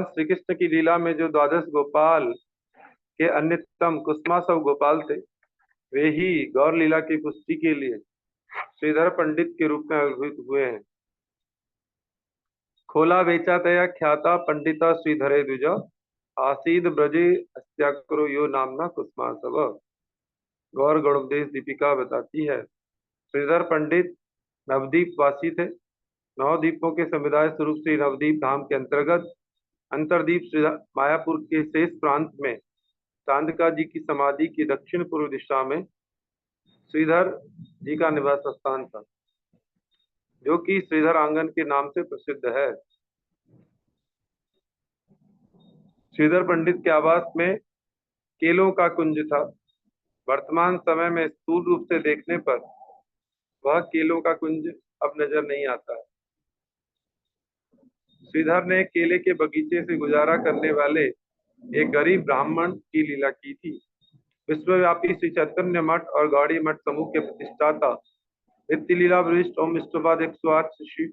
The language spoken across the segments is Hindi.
श्री कृष्ण की लीला में जो द्वादश गोपाल के अन्यतम कुसुमासव गोपाल थे, वे ही गौर लीला की पुष्टि के लिए श्रीधर पंडित के रूप में आविर्भूत हुए हैं। खोला बेचा तया ख्याता पंडिता श्रीधरे द्विज, आसीद ब्रजे अस्त्याकुरो यो नामना कुसुमासव। गौर गणोपदेश दीपिका बताती है, श्रीधर पंडित नवदीप वासी थे। नौ द्वीपों के समुदाय स्वरूप श्री नवदीप धाम के अंतर्गत अंतरदीप मायापुर के शेष प्रांत में चांदका जी की समाधि की दक्षिण पूर्व दिशा में श्रीधर जी का निवास स्थान था, जो कि श्रीधर आंगन के नाम से प्रसिद्ध है। श्रीधर पंडित के आवास में केलों का कुंज था। वर्तमान समय में स्थूल रूप से देखने पर वह केलों का कुंज अब नजर नहीं आता है। श्रीधर ने केले के बगीचे से गुजारा करने वाले एक गरीब ब्राह्मण की लीला की थी। विश्वव्यापी श्री चैतन्य मठ और गौड़ी मठ समूह के प्रतिष्ठाता नित्य लीला वरिष्ठ ओम विष्णुपाद 108 श्री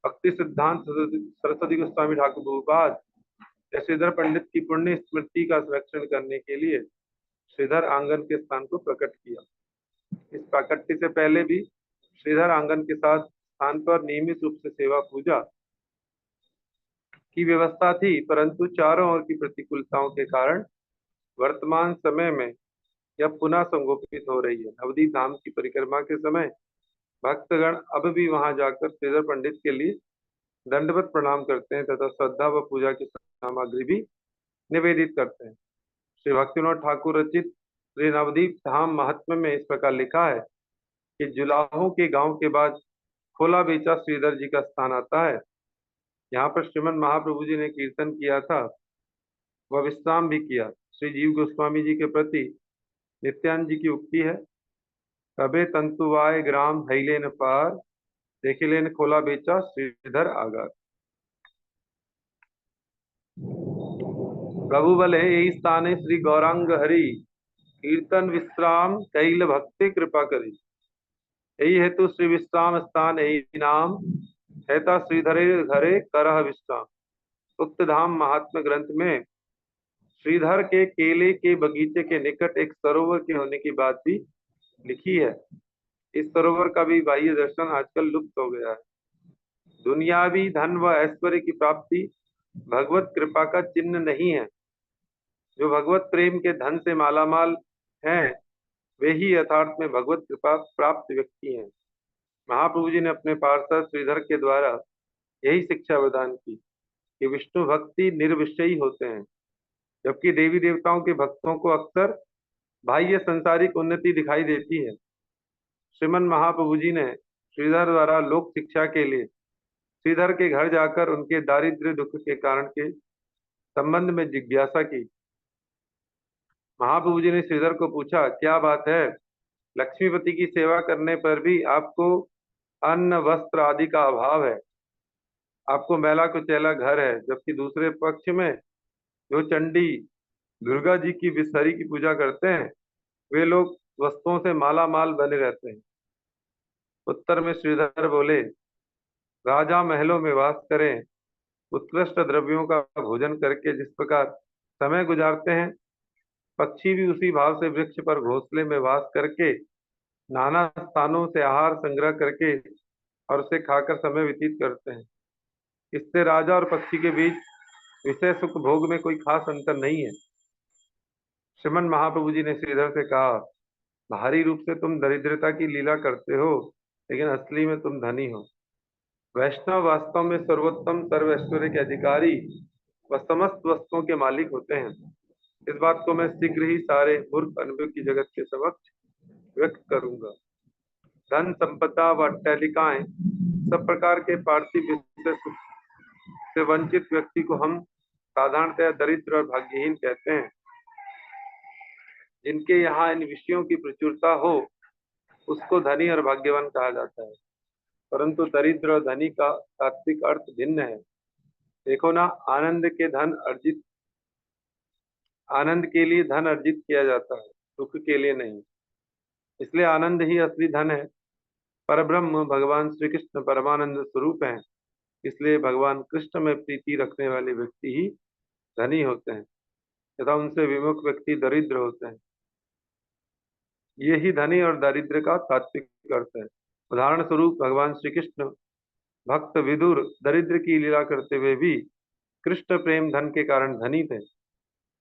भक्ति सिद्धांत सरस्वती गोस्वामी ठाकुर बहुपाद श्रीधर पंडित की पुण्य स्मृति का संरक्षण करने के लिए श्रीधर आंगन के स्थान को प्रकट किया। इस प्राकट्य से पहले भी श्रीधर आंगन के साथ स्थान पर नियमित रूप से सेवा पूजा की व्यवस्था थी, परंतु चारों ओर की प्रतिकूलताओं के कारण वर्तमान समय में यह पुनः संगोपित हो रही है। नवदीप धाम की परिक्रमा के समय भक्तगण अब भी वहां जाकर श्रीधर पंडित के लिए दंडवत प्रणाम करते हैं तथा श्रद्धा व पूजा की सामग्री भी निवेदित करते हैं। श्री भक्तिविनोद ठाकुर रचित श्री नवदीप धाम महात्म्य में इस प्रकार लिखा है कि जुलाहों के गांव के बाद खोला बेचा श्रीधर जी का स्थान आता है। यहाँ पर श्रीमन महाप्रभु जी ने कीर्तन किया था व विश्राम भी किया। श्री जीव गोस्वामी जी के प्रति नित्यानंद जी की उक्ति है, कबे तंतुवाय ग्राम हैलेन पार, देखिलेन खोला बेचा श्रीधर आगार। प्रभु बले यही स्थान है श्री गौरांग हरि, कीर्तन विश्राम कैल भक्ति कृपा करी। यही हेतु श्री विश्राम स्थान यही नाम, हैता श्रीधरे घरे करह विश्राम। उक्त धाम महात्मा ग्रंथ में श्रीधर के केले के बगीचे के निकट एक सरोवर के होने की बात भी लिखी है। इस सरोवर का भी बाह्य दर्शन आजकल लुप्त हो गया है। दुनियावी धन व ऐश्वर्य की प्राप्ति भगवत कृपा का चिन्ह नहीं है। जो भगवत प्रेम के धन से मालामाल हैं, वे ही यथार्थ में भगवत कृपा प्राप्त व्यक्ति हैं। महाप्रभु जी ने अपने पार्षद श्रीधर के द्वारा यही शिक्षा प्रदान की कि विष्णु भक्ति निर्विषयी होते हैं, जबकि देवी देवताओं के भक्तों को अक्सर बाह्य संसारिक उन्नति दिखाई देती है। श्रीमन महाप्रभु जी ने श्रीधर द्वारा लोक शिक्षा के लिए श्रीधर के घर जाकर उनके दारिद्र्य दुख के कारण के संबंध में जिज्ञासा की। महाप्रभु जी ने श्रीधर को पूछा, क्या बात है, लक्ष्मीपति की सेवा करने पर भी आपको अन्न वस्त्र आदि का अभाव है, आपको मैला कुचैला घर है, जबकि दूसरे पक्ष में जो चंडी दुर्गा जी की विषहरी की पूजा करते हैं, वे लोग वस्तुओं से माला माल बने रहते हैं। उत्तर में श्रीधर बोले, राजा महलों में वास करें, उत्कृष्ट द्रव्यों का भोजन करके जिस प्रकार समय गुजारते हैं, पक्षी भी उसी भाव से वृक्ष पर घोंसले में वास करके नाना स्थानों से आहार संग्रह करके और उसे खाकर समय व्यतीत करते हैं। इससे राजा और पक्षी के बीच विषय सुख भोग में कोई खास अंतर नहीं है। श्रीमन महाप्रभु जी ने श्रीधर से कहा, भारी रूप से तुम दरिद्रता की लीला करते हो, लेकिन असली में तुम धनी हो। वैष्णव वास्तव में सर्वोत्तम सर्व ऐश्वर्य के अधिकारी व समस्त वस्तुओं के मालिक होते हैं। इस बात को मैं शीघ्र ही सारे मूर्ख अनुभव की जगत के समक्ष व्यक्त करूंगा। धन संपदा व अट्टालिकाएं, सब प्रकार के पार्थिव विषय सुख से वंचित व्यक्ति को हम साधारणतः दरिद्र और भाग्यहीन कहते हैं। जिनके यहाँ इन विषयों की प्रचुरता हो, उसको धनी और भाग्यवान कहा जाता है, परंतु दरिद्र और धनी का तात्विक अर्थ भिन्न है। देखो ना, आनंद के लिए धन अर्जित किया जाता है, सुख के लिए नहीं। इसलिए आनंद ही असली धन है। परब्रह्म भगवान श्री कृष्ण परमानंद स्वरूप हैं, इसलिए भगवान कृष्ण में प्रीति रखने वाले व्यक्ति ही धनी होते हैं तथा उनसे विमुख व्यक्ति दरिद्र होते हैं। ये ही धनी और दरिद्र का तात्विक अर्थ है। उदाहरण स्वरूप भगवान श्री कृष्ण भक्त विदुर दरिद्र की लीला करते हुए भी कृष्ण प्रेम धन के कारण धनी थे।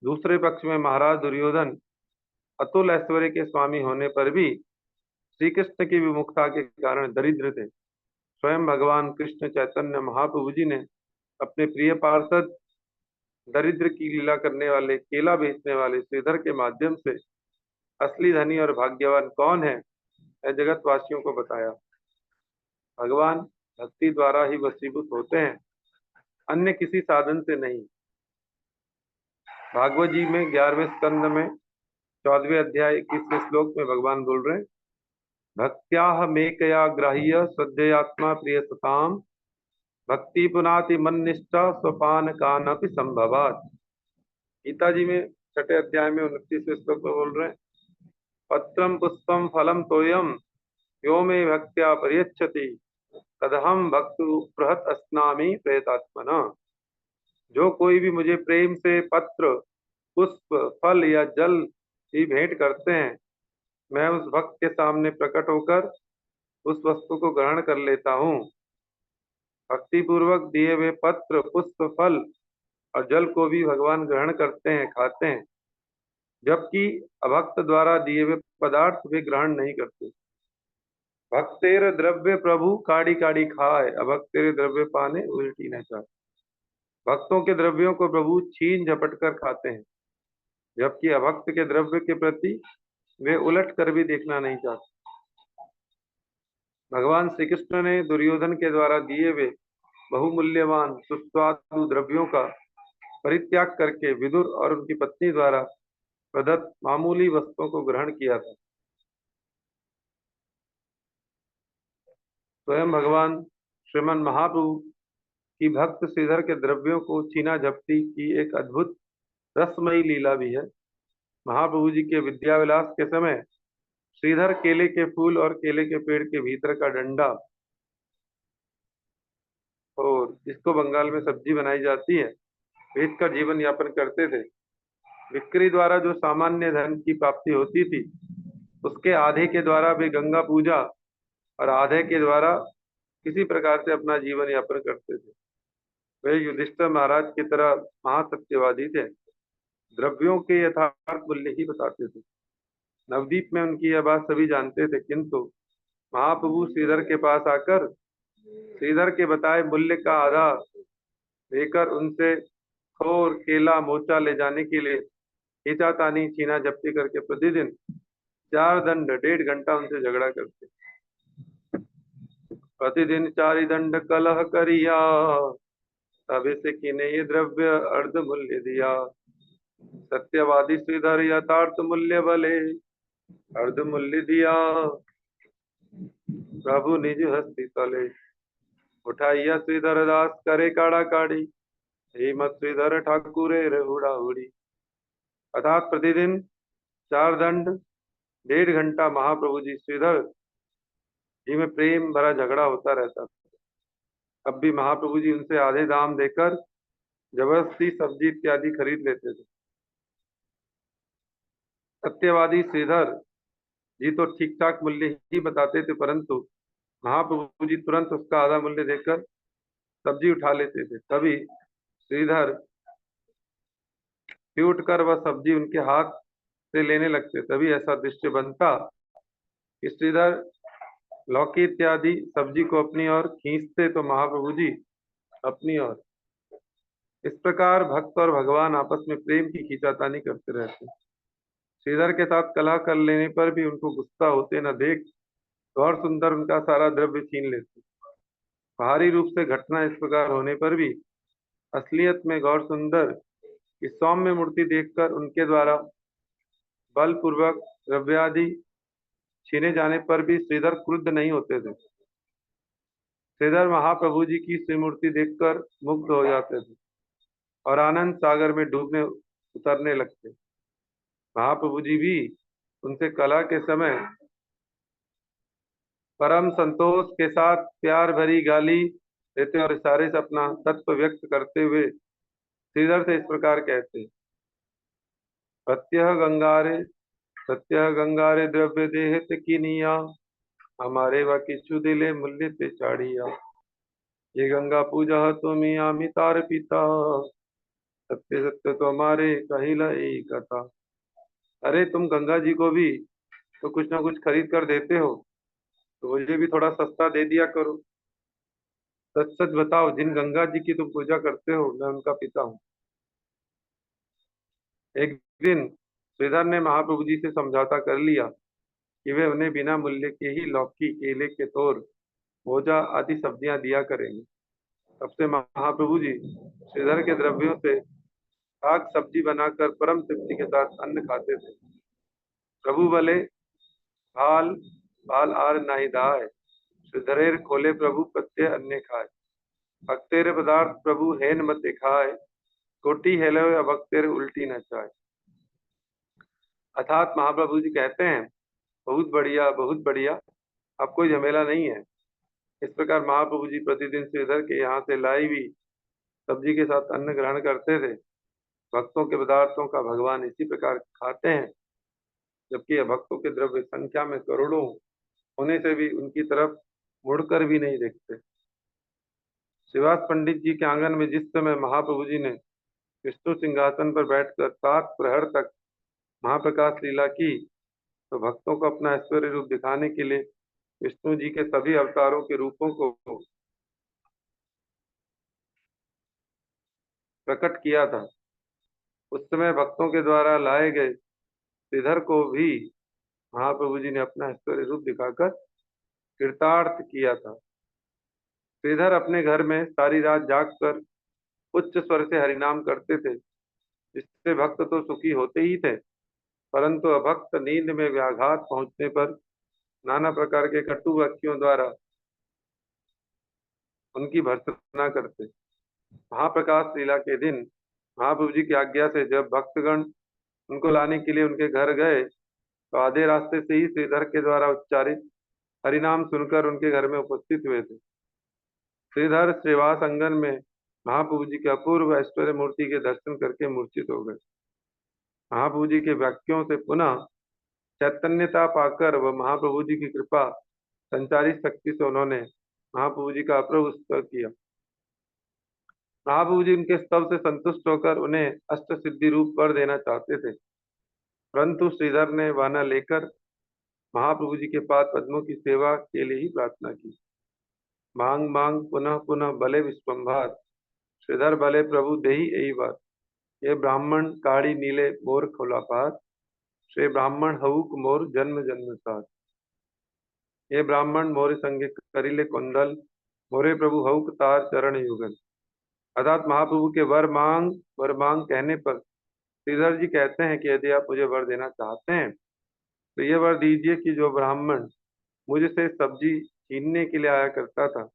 दूसरे पक्ष में महाराज दुर्योधन अतुल ऐश्वर्य के स्वामी होने पर भी श्री कृष्ण की विमुखता के कारण दरिद्र थे। स्वयं भगवान कृष्ण चैतन्य महाप्रभु जी ने अपने प्रिय पार्षद दरिद्र की लीला करने वाले केला बेचने वाले श्रीधर के माध्यम से असली धनी और भाग्यवान कौन है यह जगत वासियों को बताया। भगवान भक्ति द्वारा ही वशीभूत होते हैं, अन्य किसी साधन से नहीं। भागवत जी में 11वें स्कंद में 14वें अध्याय 21वें श्लोक में भगवान बोल रहे हैं, भक्त्याह मेकया ग्राह्य श्रद्धेयात्मा प्रिय सताम भक्ति पुनाति मन निष्ठा स्वपान कानपि संभवात। गीता जी में 6ठे अध्याय में 29वें श्लोक में बोल रहे हैं, पत्रम पुष्पम फलम तोयम यो मे भक्त्या परियच्छति तदहम भक्तु बृहत अस्नामि प्रेतात्मना। जो कोई भी मुझे प्रेम से पत्र पुष्प फल या जल ही भेंट करते हैं, मैं उस भक्त के सामने प्रकट होकर उस वस्तु को ग्रहण कर लेता हूँ। भक्ति पूर्वक दिए हुए पत्र पुष्प फल और जल को भी भगवान ग्रहण करते हैं, खाते हैं, जबकि अभक्त द्वारा दिए हुए पदार्थ वे ग्रहण नहीं करते। भक्तेर द्रव्य प्रभु काड़ी काड़ी खाए, अभक्तेर द्रव्य पाने उल्टी न जाए। भक्तों के द्रव्यों को प्रभु छीन झपट कर खाते हैं, जबकि अभक्त के द्रव्य के प्रति वे उलट कर भी देखना नहीं चाहते। भगवान श्री कृष्ण ने दुर्योधन के द्वारा दिए हुए बहुमूल्यवान सुस्वादु द्रव्यों का परित्याग करके विदुर और उनकी पत्नी द्वारा प्रदत्त मामूली वस्तुओं को ग्रहण किया था। स्वयं भगवान श्रीमन महाप्रभु की भक्त श्रीधर के द्रव्यों को छीना झपटी की एक अद्भुत रसमयी लीला भी है। महाप्रभु जी के विद्याविलास के समय श्रीधर केले के फूल और केले के पेड़ के भीतर का डंडा, और जिसको बंगाल में सब्जी बनाई जाती है, बेच कर जीवन यापन करते थे। बिक्री द्वारा जो सामान्य धन की प्राप्ति होती थी, उसके आधे के द्वारा वे गंगा पूजा और आधे के द्वारा किसी प्रकार से अपना जीवन यापन करते थे। वे युधिष्ठिर महाराज की तरह महासत्यवादी थे, द्रव्यों के यथार्थ मूल्य ही बताते थे। नवदीप में उनकी यह बात सभी जानते थे, किंतु महाप्रभु श्रीधर के पास आकर श्रीधर के बताए मूल्य का आधा देकर उनसे खोर केला मोचा ले जाने के लिए खींचातानी छीना झपटी करके प्रतिदिन 4 दंड 1.5 घंटा उनसे झगड़ा करते। प्रतिदिन 4 दंड कलह करिया, तबे से किने ये द्रव्य अर्ध मूल्य दिया। सत्यवादी श्रीधर यथार्थ मूल्य भले अर्ध मूल्य दिया, प्रभु निज हस्ती तले उठाइया श्रीधर दास करे काड़ा काड़ी, हे मत श्रीधर ठाकुरे रहुड़ा हुड़ी। अर्थात प्रतिदिन 4 दंड 1.5 घंटा महाप्रभु जी श्रीधर जी में प्रेम भरा झगड़ा होता रहता था। अब भी महाप्रभु जी उनसे आधे दाम देकर जबरदस्ती सब्जी इत्यादि खरीद लेते थे। सत्यवादी श्रीधर जी तो ठीक ठाक मूल्य ही बताते थे, परंतु महाप्रभु जी तुरंत उसका आधा मूल्य देकर सब्जी उठा लेते थे। तभी श्रीधर उठ कर वह सब्जी उनके हाथ से लेने लगते। तभी ऐसा दृश्य बनता कि श्रीधर लौकी इत्यादि सब्जी को अपनी ओर खींचते तो महाप्रभु जी अपनी ओर। इस प्रकार भक्त और भगवान आपस में प्रेम की खींचातानी करते रहते। श्रीधर के साथ कलह कर लेने पर भी उनको गुस्सा होते न देख गौर सुंदर उनका सारा द्रव्य छीन लेते। बाहरी रूप से घटना इस प्रकार होने पर भी असलियत में गौर सुंदर की सौम्य मूर्ति देखकर उनके द्वारा बलपूर्वक द्रव्यादि छीने जाने पर भी श्रीधर क्रुद्ध नहीं होते थे। श्रीधर महाप्रभु जी की श्रीमूर्ति देखकर मुग्ध हो जाते थे और आनंद सागर में डूबने उतरने लगते। महाप्रभु जी भी उनसे कलह के समय परम संतोष के साथ प्यार भरी गाली देते और इशारे से अपना तत्व व्यक्त करते हुए श्रीधर से इस प्रकार कहते, प्रत्यह गंगारे प्रत्यह गंगारे द्रव्य देह ते कीनिया, हमारे व किछु दिले मूल्य ते चाड़िया, ये गंगा पूजा तुम आमी तार पिता, सत्य सत्य तो हमारे कहिला एक कथा। अरे तुम गंगा जी को भी तो कुछ ना कुछ खरीद कर देते हो, तो मुझे भी थोड़ा सस्ता दे दिया करो। सच सच बताओ, जिन गंगा जी की तुम पूजा करते हो मैं उनका पिता हूँ। एक दिन श्रीधर ने महाप्रभु जी से समझौता कर लिया कि वे उन्हें बिना मूल्य के ही लौकी, केले के तोर, भोजा आदि सब्जियां दिया करेंगे। तब से महाप्रभु जी श्रीधर के द्रव्यों से शाक सब्जी बनाकर परम तृप्ति के साथ अन्न खाते थे। प्रभु भले भाल भाल आर नाही दाय, श्रीधरेर खोले प्रभु प्रत्यय अन्य खाए, भक्तेर पदार्थ प्रभु हेन मते खाए, कोटि हेलो या भक्तेर उल्टी न चाय। अर्थात महाप्रभु जी कहते हैं, बहुत बढ़िया बहुत बढ़िया, अब कोई झमेला नहीं है। इस प्रकार महाप्रभु जी प्रतिदिन श्रीधर के यहाँ से लाई हुई सब्जी के साथ अन्न ग्रहण करते थे। भक्तों के पदार्थों का भगवान इसी प्रकार खाते हैं, जबकि यह भक्तों के द्रव्य संख्या में करोड़ों होने से भी उनकी तरफ मुड़कर भी नहीं देखते। शिवास पंडित जी के आंगन में जिस समय महाप्रभु जी ने विष्णु सिंहासन पर बैठकर 7 प्रहर तक महाप्रकाश लीला की, तो भक्तों को अपना ऐश्वर्य रूप दिखाने के लिए विष्णु जी के सभी अवतारों के रूपों को प्रकट किया था। उस समय भक्तों के द्वारा लाए गए श्रीधर को भी महाप्रभु जी ने अपना ऐश्वर्य रूप दिखाकर कृतार्थ किया था। श्रीधर अपने घर में सारी रात जागकर उच्च स्वर से हरिनाम करते थे, जिससे भक्त तो सुखी होते ही थे, परंतु अभक्त नींद में व्याघात पहुंचने पर नाना प्रकार के कटु वाक्यों द्वारा उनकी भर्त्सना करते। महाप्रकाश लीला के दिन महाप्रभु जी की आज्ञा से जब भक्तगण उनको लाने के लिए उनके घर गए, तो आधे रास्ते से ही श्रीधर के द्वारा उच्चारित हरिनाम सुनकर उनके घर में उपस्थित हुए थे। श्रीधर श्रीवास अंगन में महाप्रभु जी के अपूर्व ऐश्वर्य मूर्ति के दर्शन करके मूर्छित हो गए। महाप्रभु जी के वाक्यों से पुनः चैतन्यता पाकर व महाप्रभु जी की कृपा संचारी शक्ति से उन्होंने महाप्रभु जी का अपूर्व स्तव किया। महाप्रभु जी उनके स्तव से संतुष्ट होकर उन्हें अष्ट सिद्धि रूप वर देना चाहते थे, परंतु श्रीधर ने वह न लेकर महाप्रभु जी के पाद पद्मों की सेवा के लिए ही प्रार्थना की। मांग मांग पुनः पुनः बले विश्वम्भार, श्रीधर बले प्रभु देही यही बात, ये ब्राह्मण काड़ी नीले मोर खोला पार, श्री ब्राह्मण हऊक मोर जन्म जन्म साथ, ये ब्राह्मण मोरे संगे करिले कुंडल, मोरे प्रभु हऊक तार चरण युगल। अर्थात महाप्रभु के वर मांग कहने पर श्रीधर जी कहते हैं कि यदि आप मुझे वर देना चाहते हैं तो ये वर दीजिए कि जो ब्राह्मण मुझसे सब्जी छीनने के लिए आया करता था,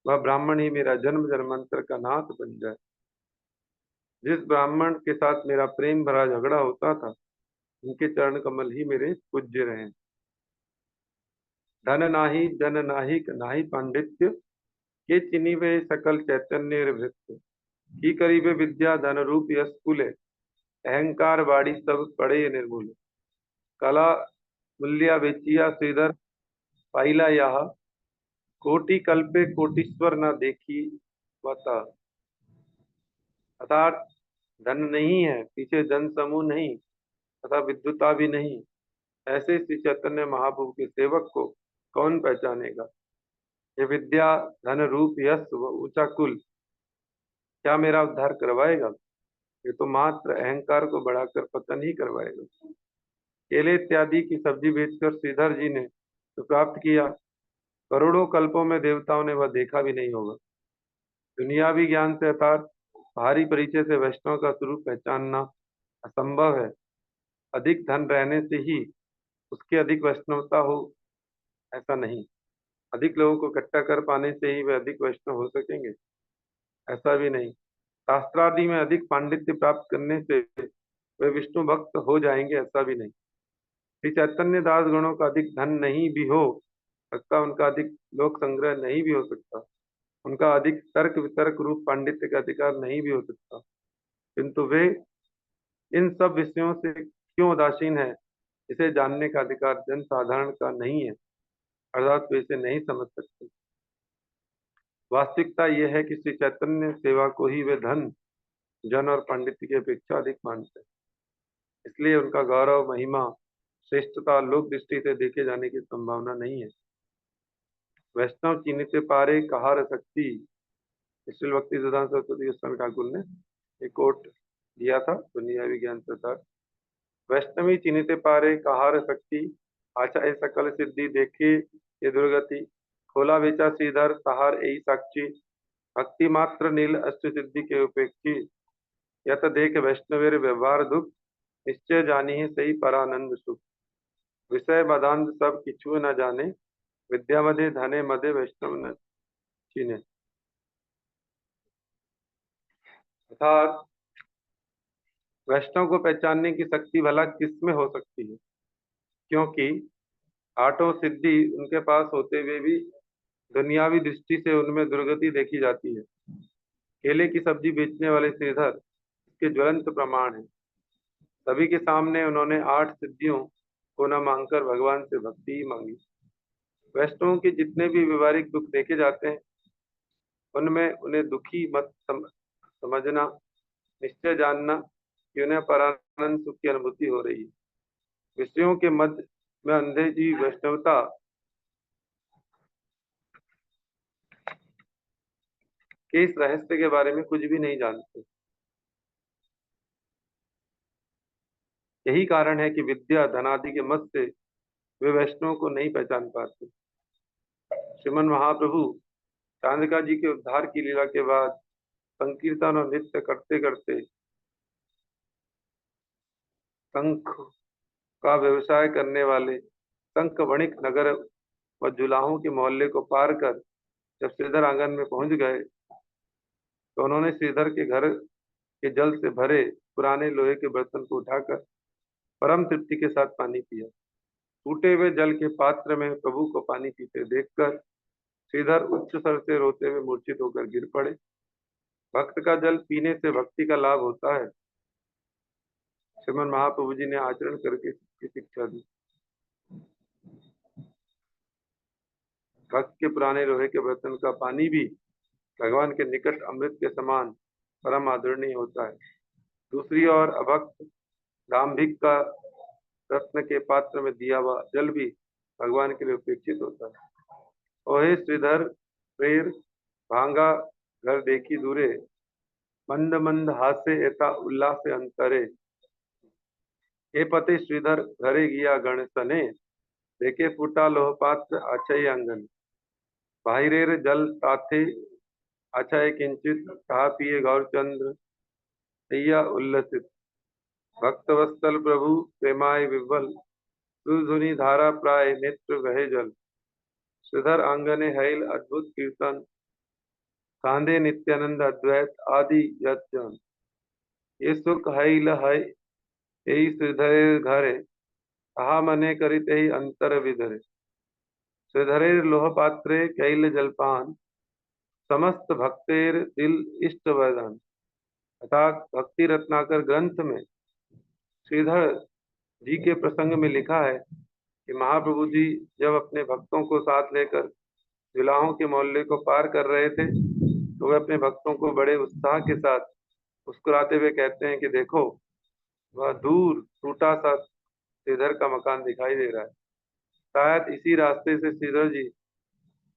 वह ब्राह्मण ही मेरा जन्म जन्मांतर का नाथ बन जाए। जिस ब्राह्मण के साथ मेरा प्रेम भरा झगड़ा होता था, उनके चरण कमल ही मेरे पूज्य रहे। धन नाही जन नाही नाही पांडित्य, के चिन्हिवे सकल चैतन्य भृत्य, की करीबे विद्या धन रूप यश कुले, अहंकार बाड़ी सब पड़े निर्मूल। कला मूल्या बेचिया श्रीधर पाइला यह, कोटि कल्पे कोटीश्वर न देखी बता। अर्थात धन नहीं है, पीछे जन समूह नहीं तथा विद्युता भी नहीं, ऐसे श्री चैतन्य महाप्रभु के सेवक को कौन पहचानेगा। ये विद्या धन रूप यश व ऊंचा कुल क्या मेरा उद्धार करवाएगा? ये तो मात्र अहंकार को बढ़ाकर पतन ही करवाएगा। केले इत्यादि की सब्जी बेचकर श्रीधर जी ने तो प्राप्त किया, करोड़ों कल्पों में देवताओं ने वह देखा भी नहीं होगा। दुनियावी ज्ञान से अर्थात भारी परिचय से वैष्णव का स्वरूप पहचानना असंभव है। अधिक धन रहने से ही उसके अधिक वैष्णवता हो, ऐसा नहीं। अधिक लोगों को इकट्ठा कर पाने से ही वे अधिक वैष्णव हो सकेंगे, ऐसा भी नहीं। शास्त्रादि में अधिक पांडित्य प्राप्त करने से वे विष्णु भक्त हो जाएंगे, ऐसा भी नहीं। श्री चैतन्य दास गणों का अधिक धन नहीं भी हो सकता, उनका अधिक लोक संग्रह नहीं भी हो सकता, उनका अधिक तर्क वितर्क रूप पांडित्य का अधिकार नहीं भी हो सकता, किंतु वे इन सब विषयों से क्यों उदासीन है, इसे जानने का अधिकार जन साधारण का नहीं है, अर्थात वे इसे नहीं समझ सकते। वास्तविकता यह है कि श्री चैतन्य सेवा को ही वे धन, जन और पांडित्य की अपेक्षा अधिक मानते हैं। इसलिए उनका गौरव, महिमा, श्रेष्ठता लोक दृष्टि से देखे जाने की संभावना नहीं है। वैष्णव चीनिते पारे कहार शक्ति, श्रील भक्ति सिद्धांत सरस्वती गोस्वामी ठाकुर ने एक कोट दिया था दुनिया विज्ञान प्रसार। वैष्णवी चीनिते पारे कहार शक्ति, आचा ए सकल सिद्धि देखे ये दुर्गति, खोला बेचा श्रीधर सहार ए साक्षी, भक्ति मात्र नील अष्ट सिद्धि के उपेक्षी, यत देख वैष्णवेर व्यवहार दुख, निश्चय जानी है सही परानंद सुख, विषय बदांत सब किछु न जाने, विद्या मदे धने मदे वैष्णव न चीने। अर्थात वैष्णव को पहचानने की शक्ति भला किसमें हो सकती है, क्योंकि आठों सिद्धि उनके पास होते हुए भी दुनियावी दृष्टि से उनमें दुर्गति देखी जाती है। केले की सब्जी बेचने वाले श्रीधर इसके ज्वलंत प्रमाण हैं। सभी के सामने उन्होंने 8 सिद्धियों को न मांगकर भगवान से भक्ति ही मांगी। वैष्णवों के जितने भी व्यवहारिक दुख देखे जाते हैं, उनमें उन्हें दुखी मत समझना, निश्चय जानना कि उन्हें परानंद सुख की अनुभूति हो रही है। विषयों के मध्य में अंधे जी वैष्णवता के इस रहस्य के बारे में कुछ भी नहीं जानते। यही कारण है कि विद्या धनादि के मत से वे वैष्णव को नहीं पहचान पाते। श्रीमन महाप्रभु चांदिका जी के उद्धार की लीला के बाद संकीर्तन और नृत्य करते करते शंख का व्यवसाय करने वाले शंख वणिक नगर व जुलाहों के मोहल्ले को पार कर जब श्रीधर आंगन में पहुंच गए, तो उन्होंने श्रीधर के घर के जल से भरे पुराने लोहे के बर्तन को उठाकर परम तृप्ति के साथ पानी पिया। टूटे हुए जल के पात्र में प्रभु को पानी पीते देखकर श्रीधर उच्च स्वर से रोते हुए मूर्छित होकर गिर पड़े। भक्त का जल पीने से भक्ति का लाभ होता है, श्रीमन महाप्रभु जी ने आचरण करके इसकी शिक्षा दी। भक्त के पुराने लोहे के बर्तन का पानी भी भगवान के निकट अमृत के समान परम आदरणीय होता है। दूसरी ओर अभक्त दाम्भिक का रत्न के पात्र में दिया हुआ जल भी भगवान के लिए उपेक्षित होता है। ओहे श्रीधर प्रेर भांगा घर देखी दूरे, मंद मंद हासे एता उल्लास अंतरे, हे पते श्रीधर घरे गिया गण सने, देखे फूटा लोह पात्र आचय आंगन, बाहिरेर जल ताथे आचय किंचित, कहा पिए गौरचंद्र सैया उल्लसित, भक्त वत्सल प्रभु प्रेमाय विवल, सुधुनि धारा प्राय नेत्र वहे जल, श्रीधर आंगने हैल अद्भुत कीर्तन, कांधे नित्यानंद अद्वैत आदि यजन, ये सुख हैल है यही श्रीधर घरे, कहा मने करित ही अंतर विधरे, श्रीधरेर लोह पात्रे कैल जलपान, समस्त भक्तेर दिल इष्ट वरदान। अर्थात भक्ति रत्नाकर ग्रंथ में श्रीधर जी के प्रसंग में लिखा है कि महाप्रभु जी जब अपने भक्तों को साथ लेकर जुलाहों के मोहल्ले को पार कर रहे थे, तो वे अपने भक्तों को बड़े उत्साह के साथ मुस्कुराते हुए कहते हैं कि देखो, वह दूर टूटा सा श्रीधर का मकान दिखाई दे रहा है। शायद इसी रास्ते से श्रीधर जी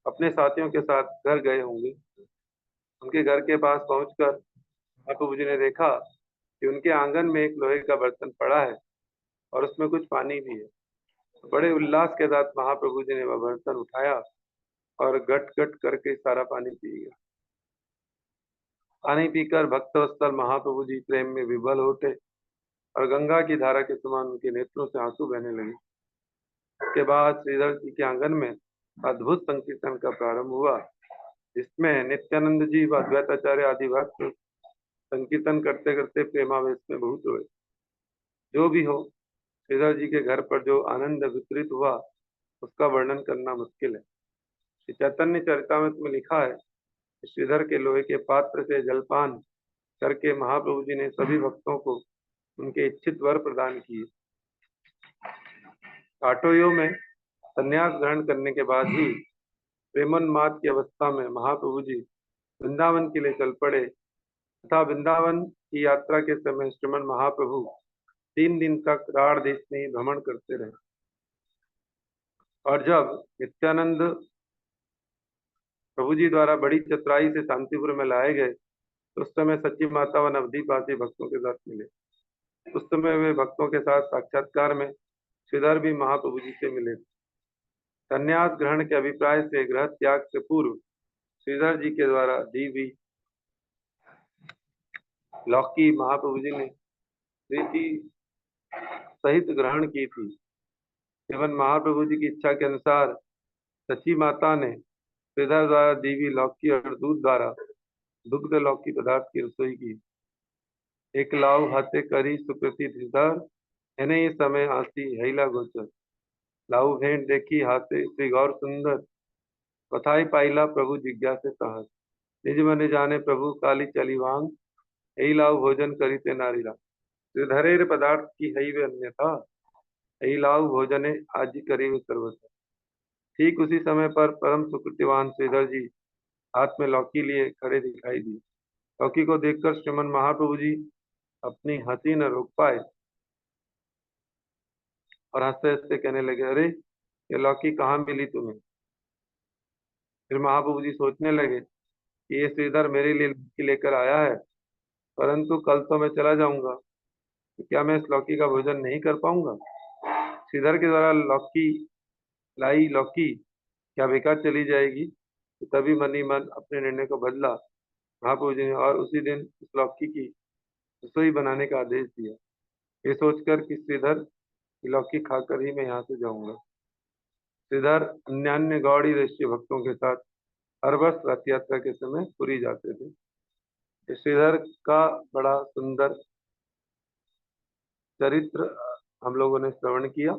अपने साथियों के साथ घर गए होंगे। उनके घर के पास पहुंचकर महाप्रभु जी ने देखा कि उनके आंगन में एक लोहे का बर्तन पड़ा है और उसमें कुछ पानी भी है। तो बड़े उल्लास के साथ महाप्रभु जी ने वह बर्तन उठाया और गट गट करके सारा पानी पी गया। पानी पीकर भक्तवत्सल महाप्रभु जी प्रेम में विभल उठे और गंगा की धारा के समान उनके नेत्रों से आंसू बहने लगे। उसके बाद श्रीधर जी के आंगन में अद्भुत संकीर्तन का प्रारंभ हुआ, जिसमें नित्यानंद जी व अद्वैताचार्य आदि भक्त संकीर्तन करते करते प्रेमावेश में बहुत हुए। जो भी हो, श्रीधर जी के घर पर जो आनंद विपरीत हुआ उसका वर्णन करना मुश्किल है। श्री चैतन्य चरितामृत में लिखा है कि श्रीधर के लोहे के पात्र से जलपान करके महाप्रभु जी ने सभी भक्तों को उनके इच्छित वर प्रदान किए। काटोयो में संन्यास ग्रहण करने के बाद ही प्रेमोन्माद की अवस्था में महाप्रभु जी वृंदावन के लिए चल पड़े तथा वृंदावन की यात्रा के समय श्रीमन महाप्रभु 3 दिन तक राढ़ देश में ही भ्रमण करते रहे। और जब नित्यानंद प्रभु जी द्वारा बड़ी चतुराई से शांतिपुर में लाए गए तो उस समय सच्ची माता व नवदीपवासी भक्तों के साथ मिले। उस समय वे भक्तों के साथ साक्षात्कार में श्रीधर भी महाप्रभु जी से मिले। संन्यास ग्रहण के अभिप्राय से गृह त्याग से पूर्व श्रीधर जी के द्वारा दी हुई लौकी महाप्रभु जी ने प्रीति सहित ग्रहण की थी एवं महाप्रभु जी की इच्छा के अनुसार सची माता ने श्रीधर द्वारा दी हुई लौकी और दूध द्वारा दुग्ध लौकी पदार्थ की रसोई की। एक लाव हाथे करी सुकृति श्रीधर એને એ समय आसी हैला गोचर लाऊ भेंट देखी हाथे श्री गौर सुंदर कथाई पाइला प्रभु जिज्ञासे तहत निज मने जाने प्रभु काली चली वांग यही लाऊ भोजन करी ते नारीला श्रीधरेर पदार्थ की हई वे अन्यथा यही लाऊ भोजने आजी करी वे सर्वथा। ठीक उसी समय पर परम सुकृतिवान श्रीधर जी हाथ में लौकी लिए खड़े दिखाई दी। लौकी को देखकर श्रीमन महाप्रभु जी अपनी हंसी न रोक पाए और हंसते हंसते कहने लगे, अरे ये लौकी कहाँ मिली तुम्हें? फिर महाप्रभु जी सोचने लगे कि ये श्रीधर मेरे लिए लौकी लेकर आया है, परंतु कल तो मैं चला जाऊंगा, तो क्या मैं इस लौकी का भोजन नहीं कर पाऊंगा? श्रीधर के द्वारा लाई लौकी क्या बेकार चली जाएगी? तो तभी मन ही मन अपने निर्णय को बदला महाप्रभु जी ने और उसी दिन उस लौकी की रसोई बनाने का आदेश दिया, ये सोचकर कि श्रीधर की लौकी खाकर ही मैं यहाँ से जाऊंगा। श्रीधर अन्यान्य गौड़ी राष्ट्रीय भक्तों के साथ हर वर्ष रथ यात्रा के समय पुरी जाते थे। श्रीधर का बड़ा सुंदर चरित्र हम लोगों ने श्रवण किया।